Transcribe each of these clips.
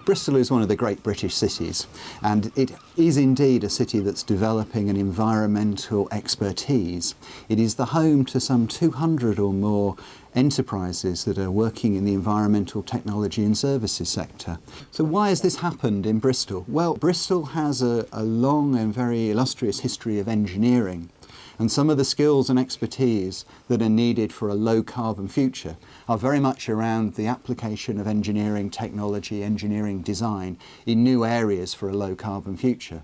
Bristol is one of the great British cities, and it is indeed a city that's developing an environmental expertise. It is the home to some 200 or more enterprises that are working in the environmental technology and services sector. So why has this happened in Bristol? Well, Bristol has a long and very illustrious history of engineering. And some of the skills and expertise that are needed for a low-carbon future are very much around the application of engineering technology, engineering design in new areas for a low-carbon future.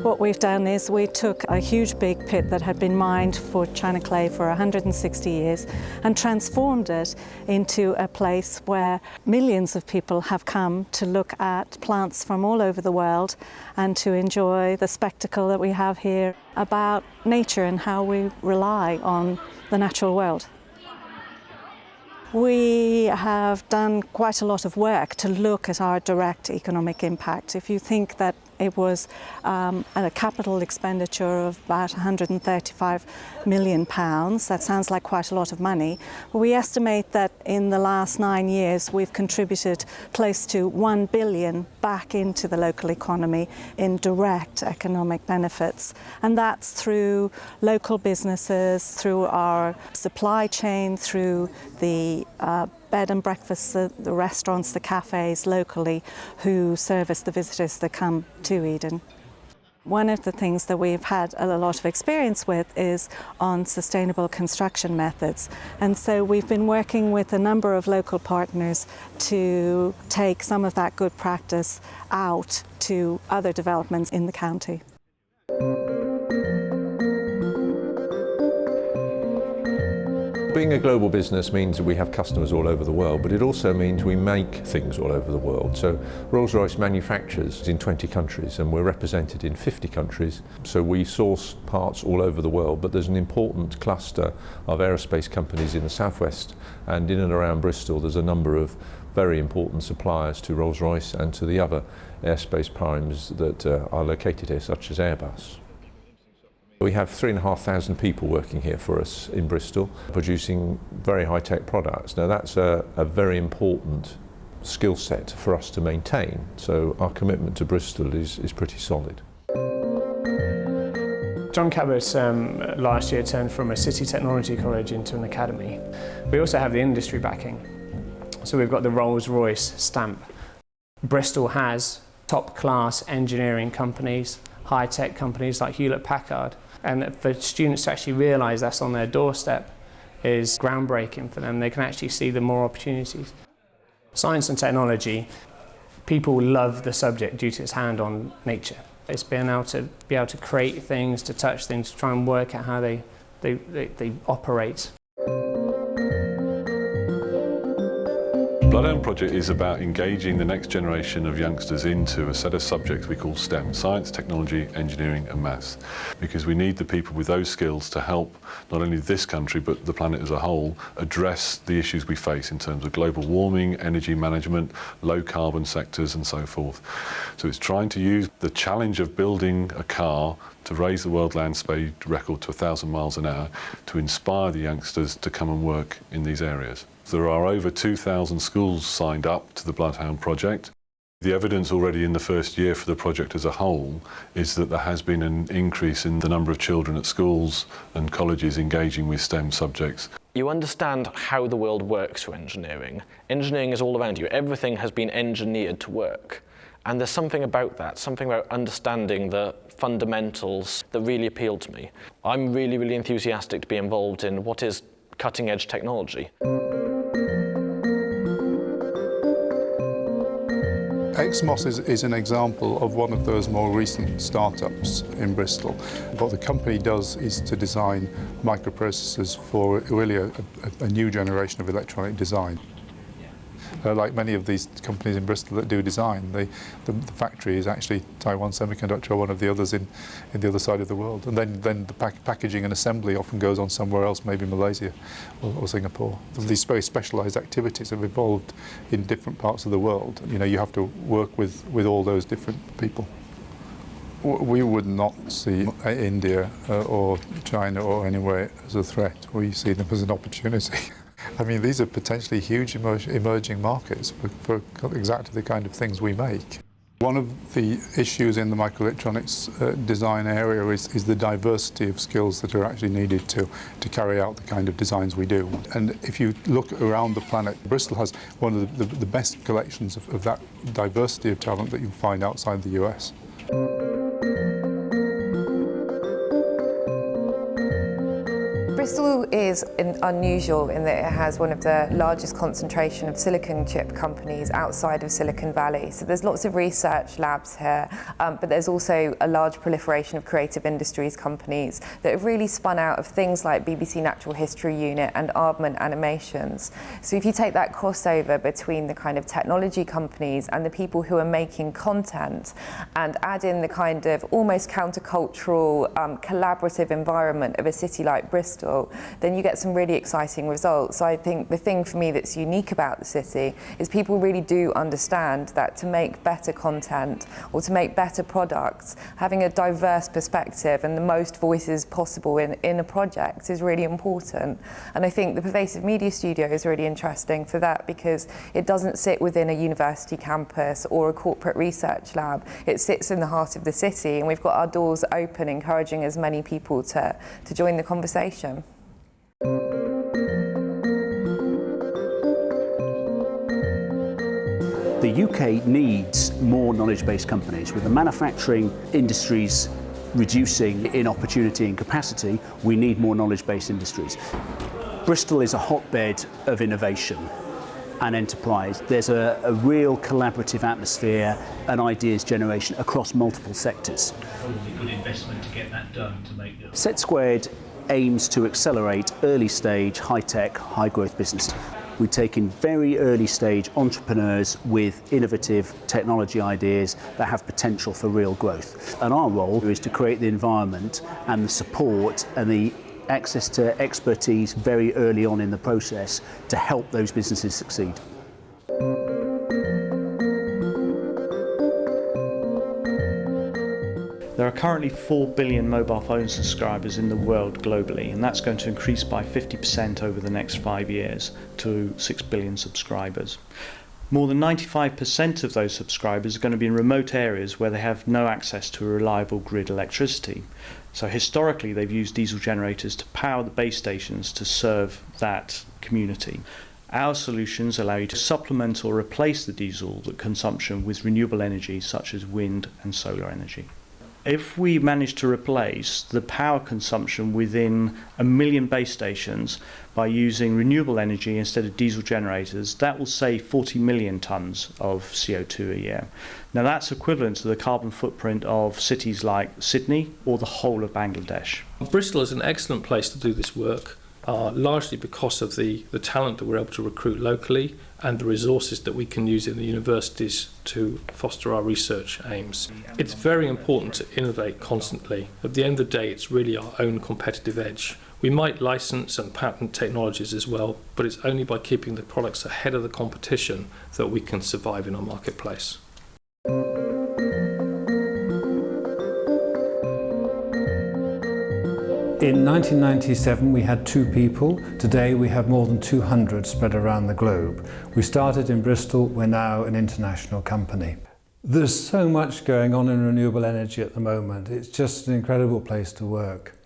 What we've done is we took a huge big pit that had been mined for China clay for 160 years and transformed it into a place where millions of people have come to look at plants from all over the world and to enjoy the spectacle that we have here about nature and how we rely on the natural world. We have done quite a lot of work to look at our direct economic impact. If you think that it was a capital expenditure of about £135 million. That sounds like quite a lot of money. But we estimate that in the last 9 years we've contributed close to £1 billion back into the local economy in direct economic benefits. And that's through local businesses, through our supply chain, through the bed and breakfasts, the restaurants, the cafes locally who service the visitors that come to Eden. One of the things that we've had a lot of experience with is on sustainable construction methods. And so we've been working with a number of local partners to take some of that good practice out to other developments in the county. Being a global business means that we have customers all over the world, but it also means we make things all over the world. So Rolls-Royce manufactures in 20 countries and we're represented in 50 countries. So we source parts all over the world, but there's an important cluster of aerospace companies in the southwest, and in and around Bristol there's a number of very important suppliers to Rolls-Royce and to the other airspace primes that are located here, such as Airbus. We have 3,500 people working here for us in Bristol, producing very high-tech products. Now that's a very important skill set for us to maintain, so our commitment to Bristol is pretty solid. John Cabot last year turned from a city technology college into an academy. We also have the industry backing, so we've got the Rolls-Royce stamp. Bristol has top-class engineering companies, high-tech companies like Hewlett-Packard. And for students to actually realise that's on their doorstep is groundbreaking for them. They can actually see the more opportunities. Science and technology, people love the subject due to its hand-on nature. It's being able to create things, to touch things, to try and work out how they operate. The Bloodhound Project is about engaging the next generation of youngsters into a set of subjects we call STEM, science, technology, engineering and maths, because we need the people with those skills to help not only this country but the planet as a whole address the issues we face in terms of global warming, energy management, low carbon sectors and so forth. So it's trying to use the challenge of building a car to raise the world land speed record to 1,000 miles an hour to inspire the youngsters to come and work in these areas. There are over 2,000 schools signed up to the Bloodhound Project. The evidence already in the first year for the project as a whole is that there has been an increase in the number of children at schools and colleges engaging with STEM subjects. You understand how the world works through engineering. Engineering is all around you. Everything has been engineered to work. And there's something about that, something about understanding the fundamentals that really appeal to me. I'm really, really enthusiastic to be involved in what is cutting-edge technology. XMOS is an example of one of those more recent startups in Bristol. What the company does is to design microprocessors for really a new generation of electronic design. Like many of these companies in Bristol that do design, the factory is actually Taiwan Semiconductor, or one of the others in the other side of the world. And then the packaging and assembly often goes on somewhere else, maybe Malaysia or Singapore. These very specialised activities have evolved in different parts of the world. You know, you have to work with all those different people. We would not see India or China or anywhere as a threat. We see them as an opportunity. I mean, these are potentially huge emerging markets for exactly the kind of things we make. One of the issues in the microelectronics design area is the diversity of skills that are actually needed to carry out the kind of designs we do. And if you look around the planet, Bristol has one of the best collections of that diversity of talent that you'll find outside the US. Bristol is unusual in that it has one of the largest concentration of silicon chip companies outside of Silicon Valley. So there's lots of research labs here, but there's also a large proliferation of creative industries companies that have really spun out of things like BBC Natural History Unit and Aardman Animations. So if you take that crossover between the kind of technology companies and the people who are making content and add in the kind of almost countercultural, collaborative environment of a city like Bristol, then you get some really exciting results. So I think the thing for me that's unique about the city is people really do understand that to make better content or to make better products, having a diverse perspective and the most voices possible in a project is really important. And I think the Pervasive Media Studio is really interesting for that because it doesn't sit within a university campus or a corporate research lab. It sits in the heart of the city, and we've got our doors open, encouraging as many people to join the conversation. The UK needs more knowledge-based companies. With the manufacturing industries reducing in opportunity and capacity, we need more knowledge-based industries. Bristol is a hotbed of innovation and enterprise. There's a real collaborative atmosphere and ideas generation across multiple sectors. Probably good investment to get that done to make the... Set Squared aims to accelerate early stage, high-tech, high-growth businesses. We take in very early stage entrepreneurs with innovative technology ideas that have potential for real growth. And our role is to create the environment and the support and the access to expertise very early on in the process to help those businesses succeed. There are currently 4 billion mobile phone subscribers in the world globally, and that's going to increase by 50% over the next 5 years to 6 billion subscribers. More than 95% of those subscribers are going to be in remote areas where they have no access to a reliable grid electricity. So historically they've used diesel generators to power the base stations to serve that community. Our solutions allow you to supplement or replace the diesel consumption with renewable energy such as wind and solar energy. If we manage to replace the power consumption within 1 million base stations by using renewable energy instead of diesel generators, that will save 40 million tonnes of CO2 a year. Now that's equivalent to the carbon footprint of cities like Sydney or the whole of Bangladesh. Bristol is an excellent place to do this work, largely because of the talent that we're able to recruit locally and the resources that we can use in the universities to foster our research aims. It's very important to innovate constantly. At the end of the day, it's really our own competitive edge. We might license and patent technologies as well, but it's only by keeping the products ahead of the competition that we can survive in our marketplace. In 1997 we had 2 people. Today we have more than 200 spread around the globe. We started in Bristol, we're now an international company. There's so much going on in renewable energy at the moment. It's just an incredible place to work.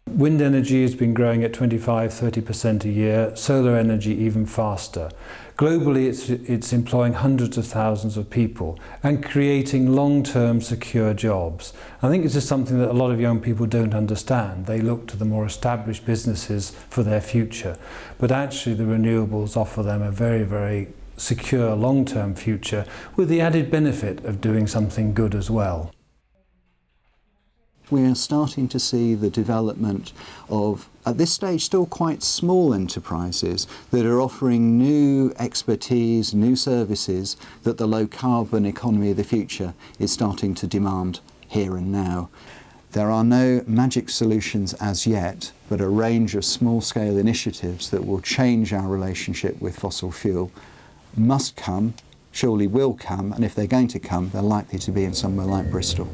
Wind energy has been growing at 25–30% a year, solar energy even faster. Globally it's employing hundreds of thousands of people and creating long-term secure jobs. I think this is something that a lot of young people don't understand. They look to the more established businesses for their future, but actually the renewables offer them a very, very secure long-term future with the added benefit of doing something good as well. we're starting to see the development of, at this stage, still quite small enterprises that are offering new expertise, new services that the low carbon economy of the future is starting to demand here and now. There are no magic solutions as yet, but a range of small-scale initiatives that will change our relationship with fossil fuel must come, surely will come, and if they're going to come, they're likely to be in somewhere like Bristol.